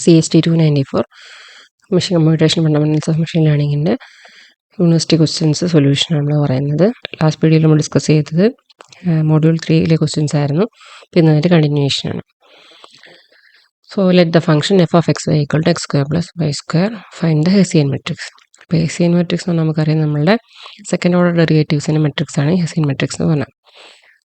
CST 294 machine computation fundamentals of machine ലേണിങ്ങിൻ്റെ university questions സൊല്യൂഷനാണ് നമ്മൾ പറയുന്നത്. ലാസ്റ്റ് വീഡിയോയിൽ നമ്മൾ ഡിസ്കസ് ചെയ്തത് മൊഡ്യൂൾ 3 ക്വസ്റ്റ്യൻസ് ആയിരുന്നു. പിന്നെ അതിൻ്റെ കണ്ടിന്യൂഷനാണ്. So let the function F of X Y equal to x square plus y square find the Hessian matrix. അപ്പോൾ ഹെസിയൻ മെട്രിക്സ് എന്ന് നമുക്കറിയാം, നമ്മളുടെ സെക്കൻഡ് ഓർഡർ ഡെറിവേറ്റീവ്സിൻ്റെ മെട്രിക്സ് ആണ് ഹെസിയൻ മെട്രിക്സ് എന്ന് പറഞ്ഞാൽ.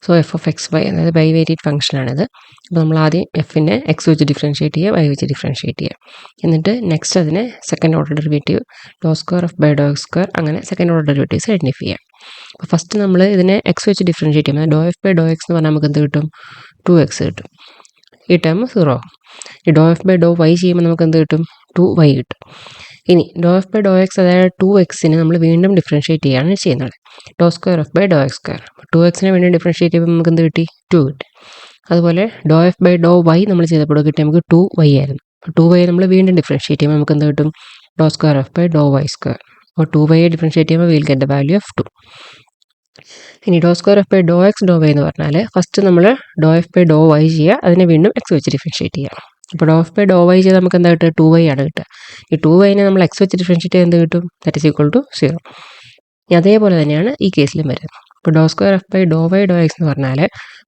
So F of X Y അതായത് ബൈവേരിയറ്റ് ഫംഗ്ഷനാണിത്. അപ്പോൾ നമ്മൾ ആദ്യം എഫിനെ എക്സ് വെച്ച് ഡിഫറൻഷ്യേറ്റ് ചെയ്യുക, വൈ വെച്ച് ഡിഫറൻഷ്യേറ്റ് ചെയ്യുക. എന്നിട്ട് നെക്സ്റ്റ് അതിനെ second order derivative do square of by Dr X square അങ്ങനെ സെക്കൻഡ് ഓർഡർ ഡെറിവേറ്റീവ്സ് ഐഡൻറ്റിഫൈ ചെയ്യാം. അപ്പോൾ ഫസ്റ്റ് നമ്മൾ ഇതിനെ എക്സ് വെച്ച് ഡിഫറൻഷ്യേറ്റ് ചെയ്യുമ്പോൾ do F by Dr X എന്ന് പറഞ്ഞാൽ നമുക്ക് എന്ത് കിട്ടും? 2x കിട്ടും. ഈ ടേം 0. ഈ doh F by Dr y ചെയ്യുമ്പോൾ നമുക്ക് എന്ത് കിട്ടും? 2y കിട്ടും. ഇനി doh F by Dr x അതായത് 2xനെ നമ്മൾ വീണ്ടും ഡിഫറൻഷ്യേറ്റ് ചെയ്യുകയാണ് ചെയ്യുന്നത്. Doh square of by Dr X square 2xനെ വീണ്ടും ഡിഫറൻഷ്യേറ്റ് ചെയ്യുമ്പോൾ നമുക്ക് എന്ത് കിട്ടി? 2 കിട്ടി. അതുപോലെ doh F by Dr y നമ്മൾ ചെയ്തപ്പോൾ കിട്ടി നമുക്ക് 2y ആയിരുന്നു. അപ്പോൾ 2y നമ്മൾ വീണ്ടും ഡിഫറൻഷ്യേറ്റ് ചെയ്യുമ്പോൾ നമുക്ക് എന്ത് കിട്ടും? Doh square of by Dr y square. അപ്പോൾ 2y ഡിഫറൻഷ്യേറ്റ് ചെയ്യുമ്പോൾ will get the value of 2. ഇനി doh square of by Dr x doh y എന്ന് പറഞ്ഞാൽ ഫസ്റ്റ് നമ്മൾ doh F by Dr y ചെയ്യുക, അതിനെ വീണ്ടും എക്സ് വെച്ച് ഡിഫറൻഷ്യേറ്റ് ചെയ്യുക. അപ്പോൾ doh F by Dr y ചെയ്താൽ നമുക്ക് എന്താ കിട്ടുക? 2y ആണ് കിട്ടുക. ഈ 2yനെ നമ്മൾ എക്സ് വെച്ച് ഡിഫറൻഷ്യേറ്റ് ചെയ്ത് എന്ത് കിട്ടും? That is equal to 0. ഇനി അതേപോലെ തന്നെയാണ് ഈ കേസിലും വരുന്നത്. ഇപ്പോൾ doh square F by Dr y doh X എന്ന് പറഞ്ഞാൽ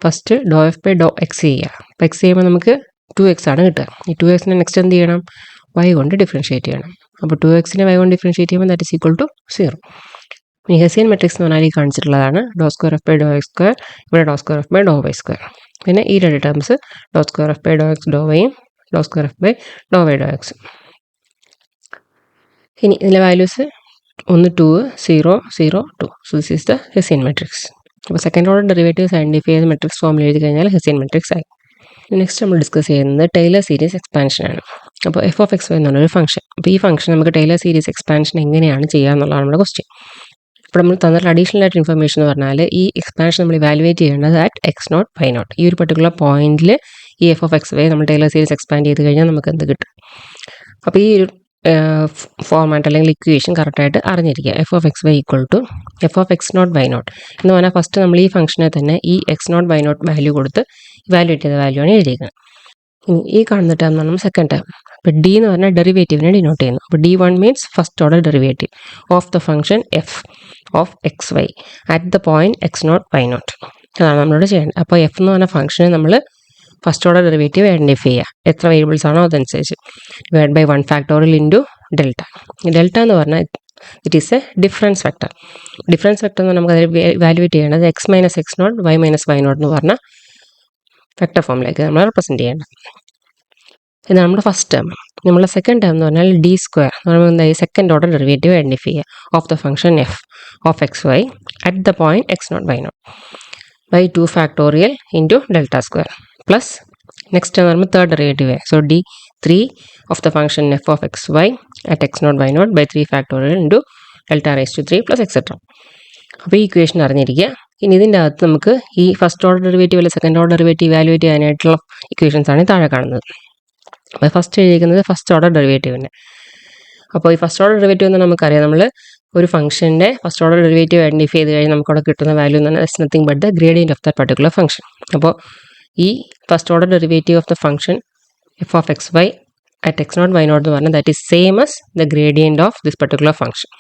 first doh f by Dr x ചെയ്യുക. അപ്പോൾ എക്സ് ചെയ്യുമ്പോൾ നമുക്ക് 2x ആണ് കിട്ടുക. ഈ 2xനെ നെക്സ്റ്റ് എന്ത് ചെയ്യണം? y കൊണ്ട് ഡിഫറൻഷ്യേറ്റ് ചെയ്യണം. അപ്പോൾ 2xനെ y കൊണ്ട് ഡിഫറൻഷ്യേറ്റ് ചെയ്യുമ്പോൾ ദാറ്റ് ഈസ് ഈക്വൽ ടു 0. ഈ ഹെസിയൻ മെട്രിക്സ് എന്ന് പറഞ്ഞാൽ ഈ കാണിച്ചിട്ടുള്ളതാണ് doh square F by Dr X square, ഇവിടെ doh square F by Dr y square. പിന്നെ ഈ രണ്ട് terms doh square F by Dr x doh വൈയും doh square F by Dr y doh എക്സും. ഇനി ഇതിലെ values 1 2 0 0 2. So this is the Hessian matrix. അപ്പോൾ second order derivatives identify ചെയ്ത് matrix ഫോമിൽ എഴുതി കഴിഞ്ഞാൽ ഹെസിയൻ മെട്രിക്സ് ആയി. നെക്സ്റ്റ് നമ്മൾ ഡിസ്കസ് ചെയ്യുന്നത് ടൈലർ സീരീസ് എക്സ്പാൻഷൻ ആണ്. അപ്പോൾ എഫ് ഓഫ് എക്സ് വൈ എന്ന് പറഞ്ഞൊരു ഫംഗ്ഷൻ. അപ്പോൾ ഈ ഫംഗ്ഷൻ നമുക്ക് ടൈലർ സീരീസ് എക്സ്പാൻഷൻ എങ്ങനെയാണ് ചെയ്യുക എന്നുള്ളതാണ് നമ്മുടെ ക്വസ്റ്റ്യൻ. ഇപ്പോൾ നമ്മൾ തന്നിട്ടുള്ള അഡീഷണൽ ആയിട്ട് ഇൻഫർമേഷൻ എന്ന് പറഞ്ഞാൽ ഈ എക്സ്പാൻഷൻ നമ്മൾ ഇവാലുവേറ്റ് ചെയ്യേണ്ടത് at X naught Y naught. ഈ ഒരു പർട്ടിക്കുലർ പോയിന്റിൽ ഈ എഫ് ഓഫ് എക്സ് വൈ നമ്മൾ ടൈലർ സീരീസ് എക്സ്പാൻഡ് ചെയ്ത് കഴിഞ്ഞാൽ നമുക്ക് എന്ത് കിട്ടും? അപ്പോൾ ഈ ഒരു ഫോർമാറ്റ് അല്ലെങ്കിൽ ഇക്വേഷൻ കറക്റ്റായിട്ട് അറിഞ്ഞിരിക്കുക. F of X Y equal to F of X naught Y naught എന്ന് പറഞ്ഞാൽ ഫസ്റ്റ് നമ്മൾ ഈ ഫംഗ്ഷനെ തന്നെ ഈ X naught Y naught value കൊടുത്ത് ഇവാലുവേറ്റ് ചെയ്ത വാല്യൂ ആണ് എഴുതിയിരിക്കുന്നത്. ഈ കാണുന്ന ടേം എന്ന് പറഞ്ഞാൽ സെക്കൻഡ് ടേം. അപ്പോൾ ഡി എന്ന് പറഞ്ഞാൽ ഡെറിവേറ്റീവിനെ ഡിനോട്ട് ചെയ്യുന്നു. അപ്പോൾ D1 means first order derivative of the function F of X Y at the point X naught Y naught. അതാണ് നമ്മളോട് ചെയ്യേണ്ടത്. അപ്പോൾ എഫ് എന്ന് പറഞ്ഞ ഫംഗ്ഷനെ നമ്മൾ ഫസ്റ്റ് ഓർഡർ ഡെറിവേറ്റീവ് ഐഡൻറ്റിഫൈ ചെയ്യുക. എത്ര വേരിയബിൾസ് ആണോ അതനുസരിച്ച് divide by 1 factorial into delta. Delta എന്ന് പറഞ്ഞാൽ it is a difference vector. Difference vector എന്ന് നമുക്ക് അതിൽ വാല്യൂവേറ്റ് ചെയ്യേണ്ടത് X minus X naught Y minus Y naught എന്ന് പറഞ്ഞ വെക്ടർ ഫോമിലേക്ക് നമ്മൾ റെപ്രസെൻറ്റ് ചെയ്യേണ്ടത്. ഇത് നമ്മുടെ ഫസ്റ്റ് ടേം. നമ്മളെ സെക്കൻഡ് ടേം എന്ന് പറഞ്ഞാൽ ഡി സ്ക്വയർ എന്ന് പറയുമ്പോൾ എന്തായി? സെക്കൻഡ് ഓർഡർ ഡെറിവേറ്റീവ് ഐഡൻറ്റിഫൈ ചെയ്യുക of the function F of X Y at the point X naught Y naught by 2 factorial into delta square plus next എന്ന് പറയുമ്പോൾ third derivative. So D3 of the function F of X Y at X naught Y naught by 3 factorial into delta raise to 3 plus et cetera. അപ്പോൾ ഈ equation അറിഞ്ഞിരിക്കുക. ഇനി ഇതിൻ്റെ അകത്ത് നമുക്ക് ഈ ഫസ്റ്റ് ഓർഡർ ഡെറിവേറ്റീവ് അല്ലെങ്കിൽ സെക്കൻഡ് ഓർഡർ ഡെറിവേറ്റീവ് ഇവാലുവേറ്റ് ചെയ്യാനായിട്ടുള്ള ഇക്വേഷൻസ് ആണ് താഴെ കാണുന്നത്. അപ്പോൾ ഫസ്റ്റ് എഴുതിയിരിക്കുന്നത് ഫസ്റ്റ് ഓർഡർ ഡെറിവേറ്റീവിൻ്റെ. അപ്പോൾ ഈ ഫസ്റ്റ് ഓർഡർ ഡെറിവേറ്റീവ് എന്ന് നമുക്കറിയാം, നമ്മൾ ഒരു ഫംഗ്ഷൻ്റെ ഫസ്റ്റ് ഓർഡർ ഡെറിവേറ്റീവ് ഐഡൻറ്റിഫൈ ചെയ്ത് കഴിഞ്ഞാൽ നമുക്കവിടെ കിട്ടുന്ന വാല്യൂ എന്ന് പറഞ്ഞാൽ it's nothing but the gradient of the particular function. അപ്പോൾ ഈ first order derivative of the function F of X Y at X naught Y naught എന്ന് പറഞ്ഞാൽ that is same as the gradient of this particular function.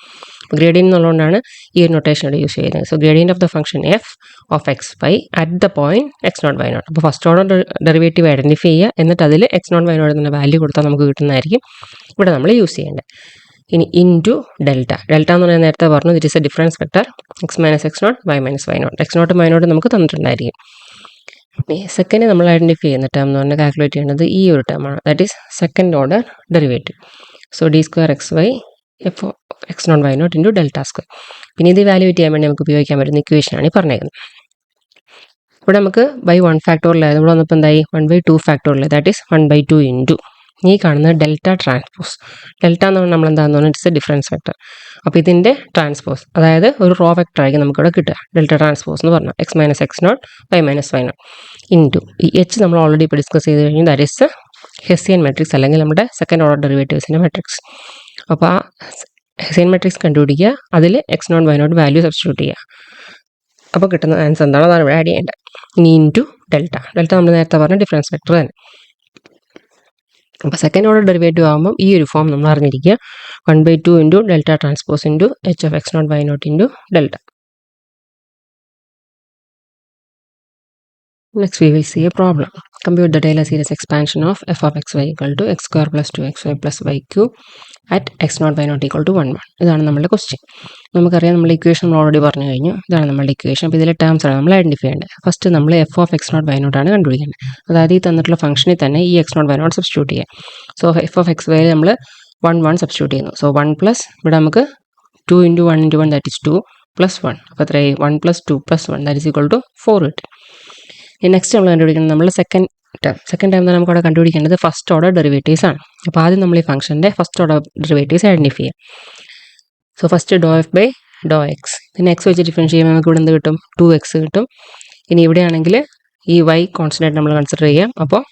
Gradient എന്നുള്ളതുകൊണ്ടാണ് ഈ ഒരു notation ഇവിടെ use ചെയ്യുന്നത്. So gradient of the function F of X Y at the point X naught Y naught. അപ്പോൾ first order derivative identify ചെയ്യുക, എന്നിട്ട് അതിൽ X naught Y naught എന്ന വാല്യൂ കൊടുത്താൽ നമുക്ക് കിട്ടുന്നതായിരിക്കും ഇവിടെ നമ്മൾ യൂസ് ചെയ്യേണ്ടത്. ഇനി ഇൻറ്റു ഡെൽറ്റ. ഡെൽറ്റ എന്ന് പറഞ്ഞാൽ നേരത്തെ പറഞ്ഞു it is a difference vector x minus X naught Y minus Y naught. X നോട്ടും വൈ നോട്ടും നമുക്ക് തന്നിട്ടുണ്ടായിരിക്കും. സെക്കൻഡ് നമ്മൾ ഐഡൻറ്റിഫൈ ചെയ്യുന്ന ടേം എന്ന് പറഞ്ഞാൽ കാൽക്കുലേറ്റ് ചെയ്യുന്നത് ഈ ഒരു ടേമാണ്, that is second order derivative. So d square x y f x naught Y naught into delta square. പിന്നെ ഇത് വാല്യൂവേറ്റ് ചെയ്യാൻ വേണ്ടി നമുക്ക് ഉപയോഗിക്കാൻ പറ്റുന്ന ഇക്വേഷനാണ് ഈ പറഞ്ഞേക്കുന്നത്. ഇവിടെ നമുക്ക് ബൈ 1 ഫാക്ടോറിയൽ ആയത് ഇവിടെ വന്നപ്പോൾ എന്തായി? 1/2 ഫാക്ടോറിയൽ, ദാറ്റ് ഈസ് 1/2 ഇൻറ്റു ഈ കാണുന്ന ഡെൽറ്റ ട്രാൻസ്പോസ്. ഡെൽറ്റ എന്ന് പറഞ്ഞാൽ നമ്മൾ എന്താണെന്ന് പറഞ്ഞാൽ ഇറ്റ്സ് എ ഡിഫറൻസ് വെക്ടർ. അപ്പോൾ ഇതിൻ്റെ ട്രാൻസ്പോസ് അതായത് ഒരു റോ വെക്ടർ ആയിരിക്കും നമുക്കിവിടെ കിട്ടുക. ഡെൽറ്റ ട്രാൻസ്പോസ് എന്ന് പറഞ്ഞാൽ X minus X naught Y minus Y naught into ഈ എച്ച് നമ്മൾ ഓൾറെഡി ഇപ്പോൾ ഡിസ്കസ് ചെയ്ത് കഴിഞ്ഞു, ദാറ്റ് ഈസ് ഹെസിയൻ മെട്രിക്സ് അല്ലെങ്കിൽ നമ്മുടെ സെക്കൻഡ് ഓർഡർ ഡെറിവേറ്റീവ്സിൻ്റെ മെട്രിക്സ്. അപ്പോൾ ആ ഹെസിയൻ മെട്രിക്സ് കണ്ടുപിടിക്കുക, അതിൽ X naught Y naught value substitute ചെയ്യുക. അപ്പോൾ കിട്ടുന്ന ആൻസർ എന്താണ് അതാണ് ഇവിടെ ആഡ് ചെയ്യേണ്ടത്. ഇനി ഇൻറ്റു ഡെൽറ്റ. ഡെൽറ്റ നമ്മൾ നേരത്തെ പറഞ്ഞ ഡിഫറൻസ് വെക്ടർ തന്നെ. അപ്പോൾ സെക്കൻഡ് ഓർഡർ ഡെറിവേറ്റീവ് ആകുമ്പോൾ ഈ ഒരു ഫോം നമ്മൾ അറിഞ്ഞിരിക്കുക 1/2 into delta transpose into H of X naught Y naught into delta. Next we will see a problem. Compute the Taylor series expansion of f of xy equal to x square plus 2xy plus y cube at x naught y naught equal to 1 1. ഇതാണ് നമ്മുടെ question. നമുക്കറിയാം നമ്മൾ equation നമ്മൾ already പറഞ്ഞു കഴിഞ്ഞു. ഇതാണ് നമ്മുടെ equation. അപ്പോൾ ഇതിലെ ടേംസ് ആണ് നമ്മൾ ഐഡൻറ്റിഫൈ ചെയ്യേണ്ടത്. ഫസ്റ്റ് നമ്മൾ f of X naught Y naught ആണ് കണ്ടുപിടിക്കേണ്ടത്. അതായത് ഈ തന്നിട്ടുള്ള ഫംഗ്ഷനിൽ തന്നെ ഈ X naught Y naught substitute ചെയ്യുക. So F of X Y നമ്മൾ 1 1 സബ്സ്റ്റിറ്റ്യൂട്ട് ചെയ്യുന്നു. സോ 1 പ്ലസ് ഇവിടെ നമുക്ക് 2 into 1 into 1 that is 2 plus 1. അപ്പോൾ എത്രയായി 1 plus 2 plus 1 that is equal to 4 കിട്ടി. നെക്സ്റ്റ് നമ്മൾ കണ്ടുപിടിക്കുന്നത് നമ്മൾ സെക്കൻഡ് ടൈം തന്നെ നമുക്ക് അവിടെ കണ്ടുപിടിക്കേണ്ടത് ഫസ്റ്റ് ഓർഡർ ഡെറിവേറ്റീവ്സ് ആണ്. അപ്പോൾ ആദ്യം നമ്മൾ ഈ ഫംഗ്ഷൻ്റെ ഫസ്റ്റ് ഓർഡർ ഡെറിവേറ്റീവ്സ് ഐഡൻറ്റിഫൈ ചെയ്യാം. So first doh f by Dr x, പിന്നെ എക്സ് വെച്ച് ഡിഫറൻഷ്യേറ്റ് ചെയ്യുമ്പോൾ നമുക്ക് ഇവിടെ എന്ത് കിട്ടും 2x കിട്ടും. ഇനി ഇവിടെയാണെങ്കിൽ ഈ y കോൺസ്റ്റൻ്റ് നമ്മൾ കൺസിഡർ ചെയ്യാം. അപ്പോൾ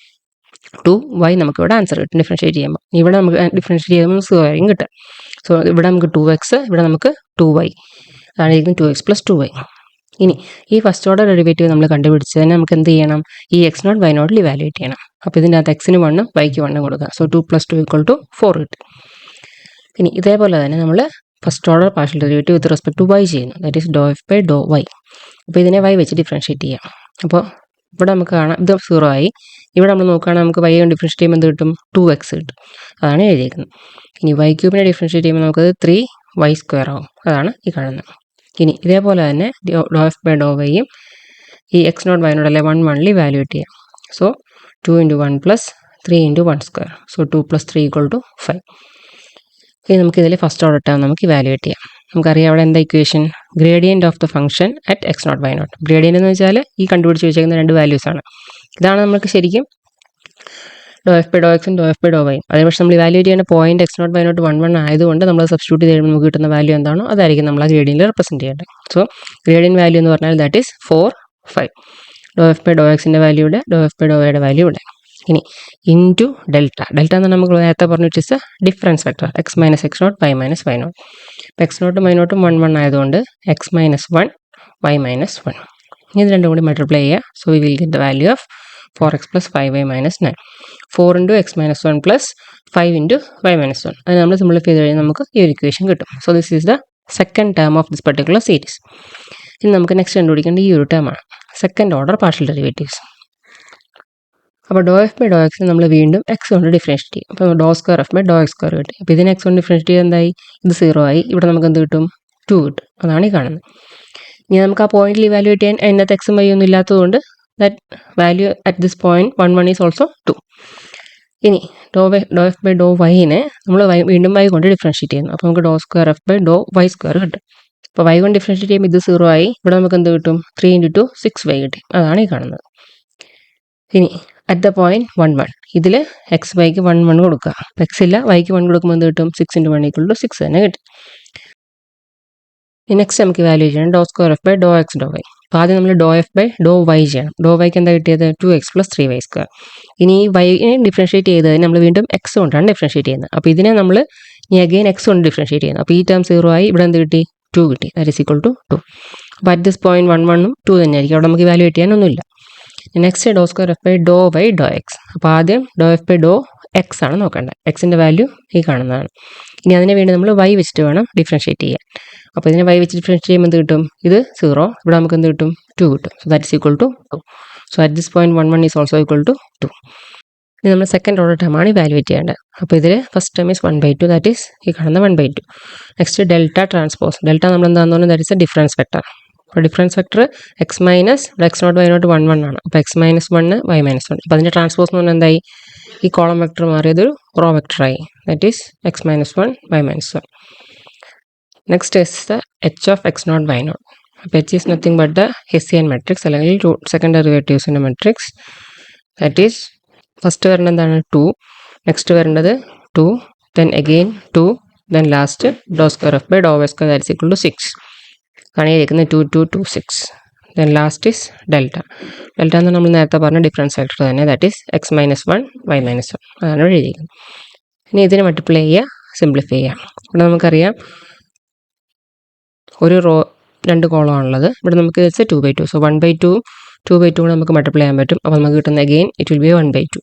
2y നമുക്ക് ഇവിടെ ആൻസർ കിട്ടും ഡിഫറൻഷ്യേറ്റ് ചെയ്യുമ്പോൾ. ഇവിടെ നമുക്ക് ഡിഫറൻഷ്യേറ്റ് ചെയ്യുമ്പോൾ 0 കിട്ടും. സോ ഇവിടെ നമുക്ക് 2x, ഇവിടെ നമുക്ക് 2y, അതായിരിക്കും 2x പ്ലസ് 2y. ഇനി ഈ ഫസ്റ്റ് ഓർഡർ ഡെറിവേറ്റീവ് നമ്മൾ കണ്ടുപിടിച്ചതിന് നമുക്ക് എന്ത് ചെയ്യണം, ഈ എക്സ് നോട്ട് വൈ നോട്ടിൽ ഇവാലുവേറ്റ് ചെയ്യണം. അപ്പോൾ ഇതിൻ്റെ അകത്ത് എക്സിന് 1 വൈക്ക് 1 കൊടുക്കുക. സോ 2 പ്ലസ് 2 ഈക്വൽ ടു 4 കിട്ടും. ഇനി ഇതേപോലെ തന്നെ നമ്മൾ first order partial derivative with respect to y ചെയ്യുന്നു. That is doh F by Dr y. അപ്പോൾ ഇതിനെ വൈ വെച്ച് ഡിഫറൻഷ്യേറ്റ് ചെയ്യാം. അപ്പോൾ ഇവിടെ നമുക്ക് കാണാം ഇത് 0 ആയി. ഇവിടെ നമ്മൾ നോക്കുകയാണെങ്കിൽ നമുക്ക് വൈ കൊണ്ട് ഡിഫറൻഷ്യേറ്റ് ചെയ്യുമ്പോൾ എന്ത് കിട്ടും 2x കിട്ടും. അതാണ് എഴുതിയിരിക്കുന്നത്. ഇനി വൈ ക്യൂബിനെ ഡിഫറൻഷ്യേറ്റ് ചെയ്യുമ്പോൾ നമുക്കത് 3y സ്ക്വയർ ആവും. അതാണ് ഈ കാണുന്നത്. ഇനി ഇതേപോലെ തന്നെ ഡോ എഫ് ബൈ ഡോ വൈയും ഈ എക്സ് നോട്ട് വൈ നോട്ട് അല്ലെ 1 1 ഇവാലുവേറ്റ് ചെയ്യാം. So 2 into 1 plus 3 into 1 square. So 2 plus 3 equal to 5. ഇനി നമുക്കിതിൽ ഫസ്റ്റ് ഓർഡർ ടേം നമുക്ക് ഇവാലുവേറ്റ് ചെയ്യാം. നമുക്കറിയാം അവിടെ എന്താ equation, gradient of the function at X naught Y naught. Gradient എന്ന് വെച്ചാൽ ഈ കണ്ടുപിടിച്ച് വെച്ചേക്കുന്ന 2 വാല്യൂസ് ആണ്. ഇതാണ് നമുക്ക് ശരിക്കും ഡോ എഫ് ബൈ ഡോ എക്സും ഡോ എഫ് ബൈ ഡോ വൈയും. അതേ പക്ഷേ നമ്മൾ ഇവാലുവേറ്റ് ചെയ്യുന്ന point X naught Y naught 1 1 ആയതുകൊണ്ട് നമ്മൾ സബ്സ്റ്റിറ്റ്യൂട്ട് ചെയ്യുമ്പോൾ നമുക്ക് കിട്ടുന്ന വാല്യൂ എന്താണോ അതായിരിക്കും നമ്മൾ ആ ഗ്രേഡിയൻറ്റിൽ റെപ്രസെൻറ്റ് ചെയ്യേണ്ടത്. സോ ഗ്രേഡിയൻ വാല്യൂ എന്ന് പറഞ്ഞാൽ that is 4 5. Doh F by doh എക്സിൻ്റെ വാല്യൂ ഇവിടെ, ഡോ എഫ് ബൈ ഡോ വൈയുടെ വാല്യൂ ഇവിടെ. ഇനി ഇൻറ്റു ഡെൽറ്റ. ഡെൽറ്റ എന്ന് നമുക്ക് നേരത്തെ പറഞ്ഞു it is a difference vector x minus X naught Y minus Y naught. ഇപ്പോൾ എക്സ് നോട്ടും വൈ നോട്ടും 1 1 ആയതുകൊണ്ട് എക്സ് മൈനസ് 1 വൈ മൈനസ് 1. ഇനി ഇത് രണ്ടും കൂടി മൾട്ടിപ്ലൈ ചെയ്യുക. So we will get the value of 4x plus 5y minus 9. 4 into x minus 1 plus 5 into y minus 1. അത് നമ്മൾ സിംപ്ലിഫൈ ചെയ്ത് കഴിഞ്ഞാൽ നമുക്ക് ഈ ഒരു ഇക്വേഷൻ കിട്ടും. So this is the second term of this particular series. ഇനി നമുക്ക് നെക്സ്റ്റ് കണ്ടുപിടിക്കേണ്ട ഈ ഒരു ടേമാണ് സെക്കൻഡ് ഓർഡർ പാർഷ്യൽ ഡെറിവേറ്റീവ്സ്. അപ്പോൾ ഡോ എഫ് ബൈ ഡോ എക്സിന് നമ്മൾ വീണ്ടും എക്സ് കൊണ്ട് ഡിഫറൻഷ്യേറ്റ് ചെയ്യും. അപ്പോൾ doh square F by Dr X square കിട്ടി. അപ്പോൾ ഇതിനെ എക്സ് കൊണ്ട് ഡിഫറൻഷ്യേറ്റ് ചെയ്ത് എന്തായി, ഇത് 0 ആയി. ഇവിടെ നമുക്ക് എന്ത് കിട്ടും 2 കിട്ടും. അതാണ് ഈ കാണുന്നത്. ഇനി നമുക്ക് ആ പോയിന്റിൽ ഇവാലുവേറ്റ് ചെയ്യാൻ അതിനകത്ത് എക്സും വൈ ഒന്നും ഇല്ലാത്തതുകൊണ്ട് that value at this point 1 1 is also 2. ഇനി ഡോ എഫ് ബൈ ഡോ വൈനെ നമ്മൾ വീണ്ടും വൈ കൊണ്ട് ഡിഫറൻഷ്യേറ്റ് ചെയ്യുന്നു. അപ്പോൾ നമുക്ക് doh square F by Dr y square കിട്ടും. അപ്പോൾ വൈ കൊണ്ട് ഡിഫറൻഷ്യേറ്റ് ചെയ്യുമ്പോൾ ഇത് 0 ആയി. ഇവിടെ നമുക്ക് എന്ത് കിട്ടും 3 ഇൻറ്റു 2 6y കിട്ടി. അതാണ് ഈ കാണുന്നത്. ഇനി അറ്റ് ദ പോയിന്റ് 1 1 ഇതിൽ എക്സ് വൈക്ക് 1 1 കൊടുക്കുക. അപ്പോൾ എക്സ് ഇല്ല, വൈക്ക് 1 കൊടുക്കുമ്പോൾ എന്ത് കിട്ടും 6 ഇൻറ്റു 1 ഈക്വൽ ടു 6 തന്നെ കിട്ടും. നെക്സ്റ്റ് നമുക്ക് വാല്യൂ ചെയ്യണം doh square F by Dr x doh y. അപ്പോൾ ആദ്യം നമ്മൾ doh F by Dr y ചെയ്യണം. ഡോ വൈക്ക് എന്താ കിട്ടിയത് 2x പ്ലസ് 3y സ്ക്വയർ. ഇനി ഈ വൈനെ ഡിഫറൻഷ്യേറ്റ് ചെയ്തത് നമ്മൾ വീണ്ടും എക്സ് കൊണ്ടാണ് ഡിഫറൻഷ്യേറ്റ് ചെയ്യുന്നത്. അപ്പോൾ ഇതിനെ നമ്മൾ ഇനി അഗെയിൻ എക്സ് കൊണ്ട് ഡിഫറൻഷ്യേറ്റ് ചെയ്യുന്നത്. അപ്പോൾ ഈ ടേം 0 ആയി. ഇവിടെ എന്ത് കിട്ടി 2 കിട്ടി. That is equal to 2. അപ്പോൾ അറ്റ് ദിസ് പോയിന്റ് 1 1 2 തന്നെയായിരിക്കും. അവിടെ നമുക്ക് വാല്യൂവേറ്റ് ചെയ്യാനൊന്നുമില്ല. Next doh square F by Dr y doh x. അപ്പോൾ ആദ്യം doh F by Dr x ആണ് നോക്കേണ്ടത്. എക്സിൻ്റെ വാല്യൂ ഈ കാണുന്നതാണ്. ഇനി അതിന് വേണ്ടി നമ്മൾ വൈ വെച്ചിട്ട് വേണം ഡിഫറൻഷ്യേറ്റ് ചെയ്യാൻ. അപ്പോൾ ഇതിനെ വൈ വെച്ച് ഡിഫറൻഷ്യേറ്റ് ചെയ്യുമ്പോൾ എന്ത് കിട്ടും, ഇത് 0. ഇവിടെ നമുക്ക് എന്ത് കിട്ടും 2 കിട്ടും. So that is equal to 2. So at this point 1 1 is also equal to 2. ഇനി നമ്മൾ സെക്കൻഡ് ഓർഡർ ടേമാണ് ഇവാലുവേറ്റ് ചെയ്യേണ്ടത്. അപ്പോൾ ഇതിൽ first term is 1/2 that is ഈ കാണുന്ന 1/2. Next delta transpose. ഡെൽറ്റ നമ്മൾ എന്താണെന്ന് പറഞ്ഞാൽ that is a difference vector. അപ്പോൾ difference vector x minus X naught Y naught 1 1 ആണ്. അപ്പോൾ എക്സ് മൈനസ് 1 വൈ മൈനസ് 1. അപ്പോൾ അതിൻ്റെ ട്രാൻസ്പോസ് എന്ന് പറഞ്ഞാൽ എന്തായി, ഈ കോളം വെക്ടർ മാറിയതൊരു റോ വെക്ടറായി. That is x minus 1 y minus 1. Next is the H of X naught Y naught. അപ്പോൾ H is nothing but the Hessian matrix അല്ലെങ്കിൽ സെക്കൻഡ് ഡെറിവേറ്റീവ്സിൻ്റെ മെട്രിക്സ്. ദാറ്റ് ഈസ് ഫസ്റ്റ് വരേണ്ടത് എന്താണ് 2, നെക്സ്റ്റ് വരേണ്ടത് 2, then again 2, then last doe square F by Dr y square that is equal to 6. കാണിയിരിക്കുന്നത് 2 2 2 6. Then last is delta. Delta എന്ന് നമ്മൾ നേരത്തെ പറഞ്ഞ ഡിഫറൻസ് വെക്ടർ തന്നെ. That is x minus 1 y minus 1. അതാണ് എഴുതിയിരിക്കുന്നത്. ഇനി ഇതിനെ മൾട്ടിപ്ലൈ ചെയ്യുക, സിംപ്ലിഫൈ ചെയ്യുക. ഇവിടെ നമുക്കറിയാം ഒരു റോ 2 കോളം ആണുള്ളത്. ഇവിടെ നമുക്ക് വെച്ച് 2/2. സോ 1/2 2/2 കൂടെ നമുക്ക് മൾട്ടിപ്ലൈ ചെയ്യാൻ പറ്റും. അപ്പോൾ നമുക്ക് കിട്ടുന്ന അഗെയിൻ ഇറ്റ് വിൽ ബി 1/2.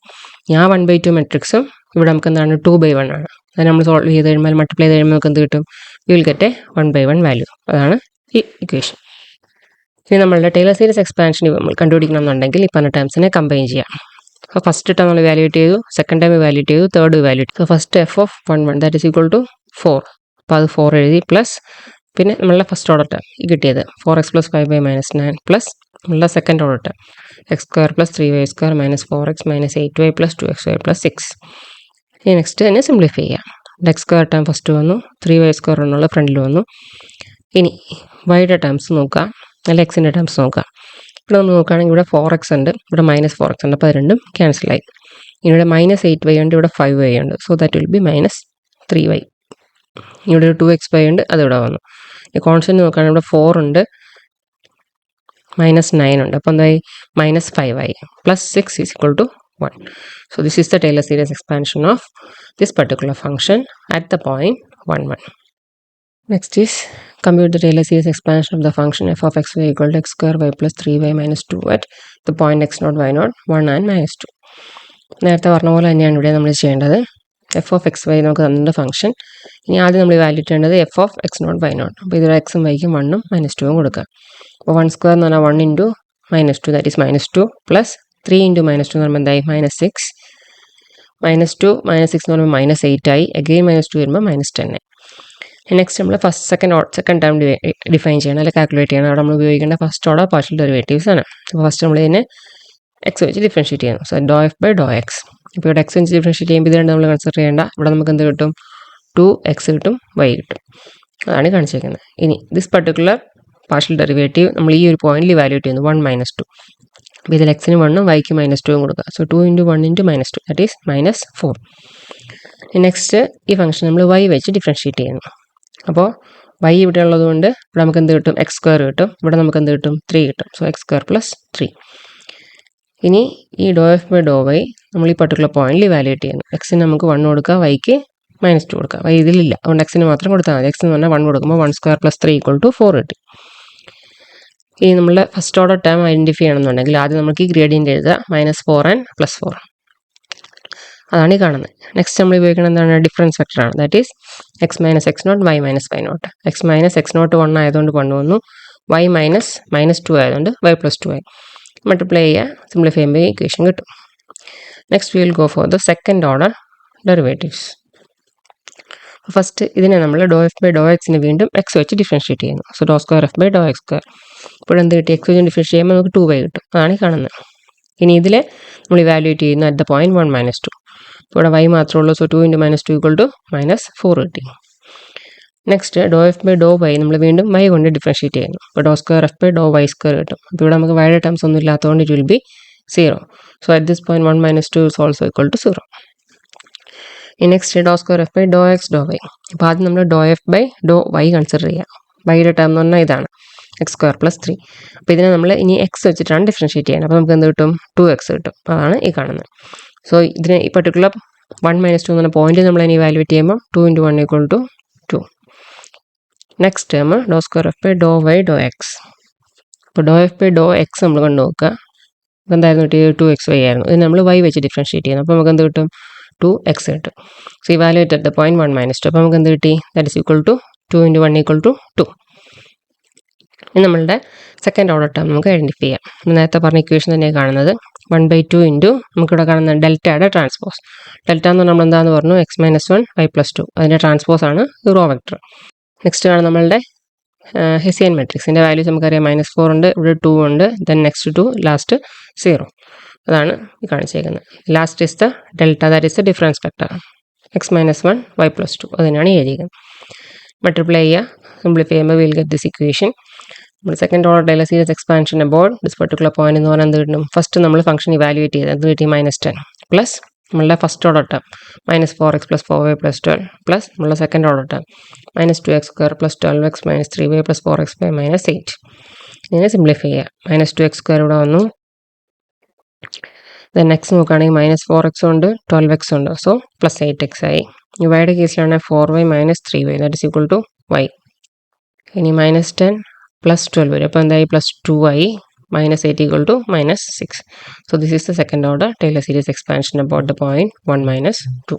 ആ 1/2 മെട്രിക്സും ഇവിടെ നമുക്ക് എന്താണ് 2/1 ആണ്. അത് നമ്മൾ സോൾവ് ചെയ്ത് കഴിയുമ്പോൾ മൾട്ടിപ്ലൈ ചെയ്ത് കഴിയുമ്പോൾ നമുക്ക് എന്ത് കിട്ടും? V will get A 1/1 value. അതാണ് ഈ ഇക്വേഷൻ. ഇനി നമ്മളുടെ ടൈലർ സീരീസ് എക്സ്പാൻഷൻ നമ്മൾ കണ്ടുപിടിക്കണം എന്നുണ്ടെങ്കിൽ ഈ പറഞ്ഞ ടേംസിനെ കമ്പൈൻ ചെയ്യാം. അപ്പോൾ ഫസ്റ്റ് ടേം നമ്മൾ വാല്യൂറ്റ് ചെയ്തു, സെക്കൻഡ് ടൈം വാല്യൂറ്റ് ചെയ്തു, third valuate. So first f of 1 that is equal to 4. അപ്പോൾ അത് 4 എഴുതി, പ്ലസ് പിന്നെ നമ്മളുടെ ഫസ്റ്റ് ഓർഡർ ടേം കിട്ടിയത് 4x + 5y - 9 പ്ലസ് നമ്മളുടെ second order term x² + 3y² - 4x - 8y + 2xy + 6. ഇനി നെക്സ്റ്റ് തന്നെ സിംപ്ലിഫൈ ചെയ്യാം. x² ടേം ഫസ്റ്റ് വന്നു, 3y² എന്നുള്ള ഫ്രണ്ടിൽ വന്നു. ഇനി വൈയുടെ ടേംസ് നോക്കാം, അല്ല എക്സിൻ്റെ ടേംസ് നോക്കാം. ഇവിടെ നമ്മൾ നോക്കുകയാണെങ്കിൽ ഇവിടെ 4x ഉണ്ട്, ഇവിടെ -4x ഉണ്ട്. അപ്പോൾ അത് രണ്ടും ക്യാൻസലായി. ഇവിടെ -8y ഉണ്ട്, ഇവിടെ 5y ഉണ്ട്. So that will be -3y. ഇവിടെ ഒരു 2xy ഉണ്ട്, അതിവിടെ വന്നു. ഈ കോൺസ്റ്റൻറ്റ് നോക്കുകയാണെങ്കിൽ ഇവിടെ 4 ഉണ്ട്, -9 ഉണ്ട്. അപ്പോൾ എന്തായി? -5y + 6 = 1. So this is the Taylor series expansion of this particular function at the point 1, 1. Next is compute the Taylor series expansion of the function f of xy = x² y + 3y - 2 at the point x0, y0, 1 and -2. നേരത്തെ പറഞ്ഞ പോലെ തന്നെയാണ് ഇവിടെ നമ്മൾ ചെയ്യേണ്ടത്. F of X Y നമുക്ക് തന്നിട്ടുണ്ട് function. ഇനി ആദ്യം നമ്മൾ വാല്യൂറ്റ് ചെയ്യേണ്ടത് എഫ് ഓഫ് x0, y0. അപ്പോൾ ഇതിൽ എക്സും വൈക്കും 1ഉം -2ഉം കൊടുക്കുക. അപ്പോൾ 1² എന്ന് പറഞ്ഞാൽ 1 × -2 ദാറ്റ് ഈസ് -2 പ്ലസ് 3 × -2 എന്ന് പറയുമ്പോൾ എന്തായി? -6. -2 -6 എന്ന് പറയുമ്പോൾ -8 ആയി. അഗെയിൻ -2 വരുമ്പോൾ -10 ആയി. നെക്സ്റ്റ് നമ്മൾ സെക്കൻഡ് ടേം ഡിഫൈൻ ചെയ്യണം, അല്ലെങ്കിൽ കാൽക്കുലേറ്റ് ചെയ്യണം. അവിടെ നമ്മൾ ഉപയോഗിക്കേണ്ട ഫസ്റ്റ് ഓർഡർ പാർഷ്യൽ ഡെറിവേറ്റീവ്സ് ആണ്. അപ്പോൾ ഫസ്റ്റ് നമ്മൾ ഇതിനെ എക്സ് വെച്ച് ഡിഫറൻഷ്യേറ്റ് ചെയ്യുന്നു. So ∂f/∂x. ഇപ്പോൾ ഇവിടെ എക്സ് വെച്ച് ഡിഫറൻഷ്യേറ്റ് ചെയ്യുമ്പോൾ ഇത് രണ്ട് നമ്മൾ കൺസിഡർ ചെയ്യേണ്ട. ഇവിടെ നമുക്ക് എന്ത് കിട്ടും? 2x കിട്ടും, y കിട്ടും. അതാണ് കാണിച്ചിരിക്കുന്നത്. ഇനി ദിസ് പർട്ടിക്കുലർ പാർഷ്യൽ ഡെറിവേറ്റീവ് നമ്മൾ ഈ ഒരു പോയിന്റിൽ വാല്യൂറ്റ് ചെയ്യുന്നു, 1 - 2. അപ്പോൾ ഇതിൽ എക്സിന് 1ഉം വൈക്ക് -2ഉം കൊടുക്കുക. So 2 × 1 × -2 that is -4. നെക്സ്റ്റ് ഈ ഫംഗ്ഷൻ നമ്മൾ y വെച്ച് ഡിഫറൻഷ്യേറ്റ് ചെയ്യുന്നു. അപ്പോൾ y ഇവിടെ ഉള്ളതുകൊണ്ട് ഇവിടെ നമുക്ക് എന്ത് കിട്ടും? x² കിട്ടും. ഇവിടെ നമുക്ക് എന്ത് കിട്ടും? 3 കിട്ടും. So x² + 3. ഇനി ഈ ∂f/∂y നമ്മൾ ഈ പർട്ടിക്കുലർ പോയിന്റിൽ വാല്യൂറ്റ് ചെയ്യുന്നു. എക്സിന് നമുക്ക് 1 കൊടുക്കുക, വൈക്ക് -2 കൊടുക്കുക. y ഇതിലില്ല, അതുകൊണ്ട് എക്സിന് മാത്രം കൊടുത്താൽ മതി. എക്സ് എന്ന് പറഞ്ഞാൽ 1 കൊടുക്കുമ്പോൾ 1² + 3 = 4 കിട്ടി. ഇനി നമ്മളുടെ ഫസ്റ്റ് ഓർഡർ ടേം ഐഡൻറ്റിഫൈ ചെയ്യണമെന്നുണ്ടെങ്കിൽ ആദ്യം നമുക്ക് ഈ ഗ്രേഡിയൻ്റ് എഴുതുക, -4 and +4. അതാണ് ഈ കാണുന്നത്. നെക്സ്റ്റ് നമ്മൾ ഉപയോഗിക്കുന്നത് എന്താണ്? ഡിഫറൻസ് വെക്ടറാണ്. That is x - x0, y - y0. x - x0 1 ആയതുകൊണ്ട് 1 വന്നു, y -2 ആയതുകൊണ്ട് y + 2 ആയി. മൾട്ടിപ്ലൈ ചെയ്യുക, സിംപ്ലിഫൈ ചെയ്യുമ്പോൾ ഇക്വേഷൻ കിട്ടും. Next we will go for the second order derivatives. First ഇതിനെ നമ്മൾ ∂f/∂x വീണ്ടും x വെച്ച് ഡിഫറൻഷ്യേറ്റ് ചെയ്യുന്നു. So ∂2 f/∂x². ഇപ്പോൾ എന്ത് കിട്ടി? x വെച്ച് ഡിഫറൻഷ്യേറ്റ് ചെയ്യുമ്പോൾ നമുക്ക് 2y കിട്ടും. അതാണ് ഈ കാണുന്നത്. ഇനി ഇതിൽ നമ്മൾ ഇവാലുവേറ്റ് ചെയ്യുന്നു അറ്റ് ദ പോയിന്റ് 1 - 2. ഇപ്പോൾ ഇവിടെ y മാത്രമേ ഉള്ളൂ. സോ 2 × -2 = -4 കിട്ടി. നെക്സ്റ്റ് ∂f/∂y നമ്മൾ വീണ്ടും y കൊണ്ട് ഡിഫറൻഷ്യേറ്റ് ചെയ്യുന്നു. അപ്പോൾ ∂2 f/∂y² കിട്ടും. അപ്പോൾ ഇവിടെ നമുക്ക് y ടേംസ് ഒന്നും ഇല്ലാത്തതുകൊണ്ട് it will be 0. So at this point 1 - 2 is also equal to 0. Next ∂2 f/∂x/∂y. അപ്പോൾ ആദ്യം നമ്മൾ ∂f/∂y കൺസിഡർ ചെയ്യാം. വൈയുടെ ടേം എന്ന് പറഞ്ഞാൽ ഇതാണ് x² + 3. അപ്പോൾ ഇതിനെ നമ്മൾ ഇനി x വെച്ചിട്ടാണ് ഡിഫറൻഷ്യേറ്റ് ചെയ്യുന്നത്. അപ്പോൾ നമുക്ക് എന്ത് കിട്ടും? 2x കിട്ടും. അതാണ് ഈ കാണുന്നത്. സോ ഇതിനെ ഈ പർട്ടിക്കുലർ 1 - 2 എന്ന് പറഞ്ഞ പോയിന്റ് നമ്മൾ ഇനി വാല്യൂറ്റ് ചെയ്യുമ്പോൾ 2 × 1 = 2. Next term ∂2 f/∂y/∂x. അപ്പോൾ ∂f/∂x നമ്മൾ കണ്ടു നോക്കുക. എന്തായിരുന്നു കിട്ടിയത്? 2xy ആയിരുന്നു. ഇത് നമ്മൾ y വെച്ച് ഡിഫറൻഷ്യേറ്റ് ചെയ്യുന്നു. അപ്പോൾ നമുക്ക് എന്ത് കിട്ടും? 2x കിട്ടും. So evaluate at the point 1 - 2. അപ്പോൾ നമുക്ക് എന്ത് കിട്ടി? That is equal to 2 × 1 = 2. ഇനി നമ്മളുടെ സെക്കൻഡ് ഓർഡർ ടേം നമുക്ക് ഐഡൻറ്റിഫൈ ചെയ്യാം. നേരത്തെ പറഞ്ഞ ഇക്വേഷൻ തന്നെയാണ് കാണുന്നത്. 1/2 × നമുക്കിവിടെ കാണുന്ന ഡെൽറ്റയുടെ ട്രാൻസ്പോസ്. ഡെൽറ്റ എന്ന് പറഞ്ഞാൽ നമ്മൾ എന്താണെന്ന് പറഞ്ഞു? x - 1 y + 2. അതിൻ്റെ ട്രാൻസ്പോസ് ആണ് റോ വെക്ടർ. നെക്സ്റ്റ് ആണ് നമ്മളുടെ ഹെസിയൻ മെട്രിക്സിൻ്റെ വാല്യൂസ് നമുക്കറിയാം. -4 ഉണ്ട്, ഇവിടെ 2 ഉണ്ട്, ദെൻ നെക്സ്റ്റ് 2, ലാസ്റ്റ് 0. അതാണ് കാണിച്ചേക്കുന്നത്. Last is the delta, that is the difference vector. x - 1 y + 2 അതിനാണ് എഴുതിയിരിക്കുന്നത്. മൾട്ടിപ്ലൈ ചെയ്യുക, സിംപ്ലിഫൈ ചെയ്യുമ്പോൾ വിൽ ഗെറ്റ് ദിസ് ഇക്വേഷൻ. നമ്മൾ second order Taylor series expansion about this particular point എന്ന് പറഞ്ഞാൽ എന്ത് കിട്ടും? ഫസ്റ്റ് നമ്മൾ ഫംഗ്ഷൻ ഇവാലുവേറ്റ് ചെയ്ത് എന്ത് കിട്ടി? -10 പ്ലസ് നമ്മളുടെ first order term -4x + 4y + 12 plus നമ്മളുടെ second order term -2x² + 12x - 3y + 4x - 8. ഇതിനെ സിംപ്ലിഫൈ ചെയ്യുക. -2x² ഇവിടെ വന്നു, ദെൻ x നോക്കുകയാണെങ്കിൽ -4x ഉണ്ട്, 12x ഉണ്ട്. സോ +8x ആയി. ഈ വൈയുടെ കേസിലാണ് 4y - 3y that is equal to y. ഇനി -10 + 12 വരും. അപ്പോൾ എന്തായി? +2 ആയി. minus 8 equal to minus 6. So this is the second order Taylor series expansion about the point 1 minus 2.